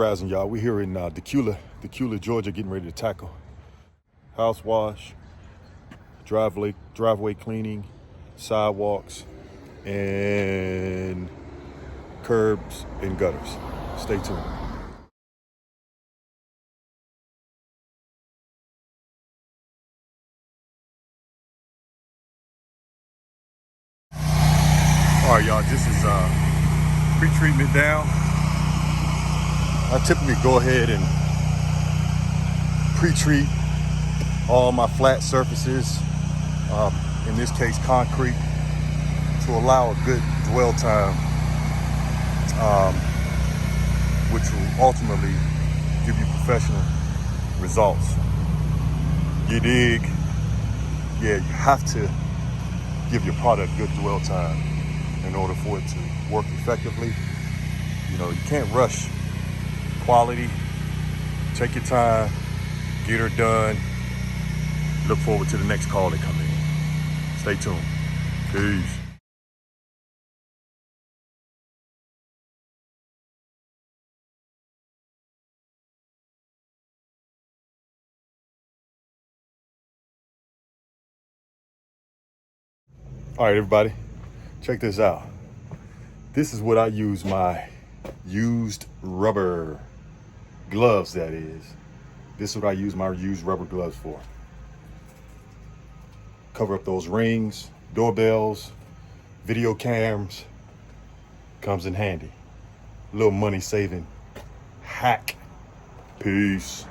rising, y'all. We're here in Decatur, Georgia, getting ready to tackle house wash, driveway cleaning, sidewalks, and curbs and gutters. Stay tuned. All right, y'all, this is pre-treatment down. I typically go ahead and pre-treat all my flat surfaces, in this case concrete, to allow a good dwell time, which will ultimately give you professional results. You dig? Yeah, you have to give your product good dwell time in order for it to work effectively. You know, you can't rush quality. Take your time, get her done. Look forward to the next call that come in. Stay tuned. Peace. All right, everybody, check this out. This is what I use my used rubber gloves, that is. This is what I use my used rubber gloves for. Cover up those rings, doorbells, video cams. Comes in handy. A little money saving hack. Peace.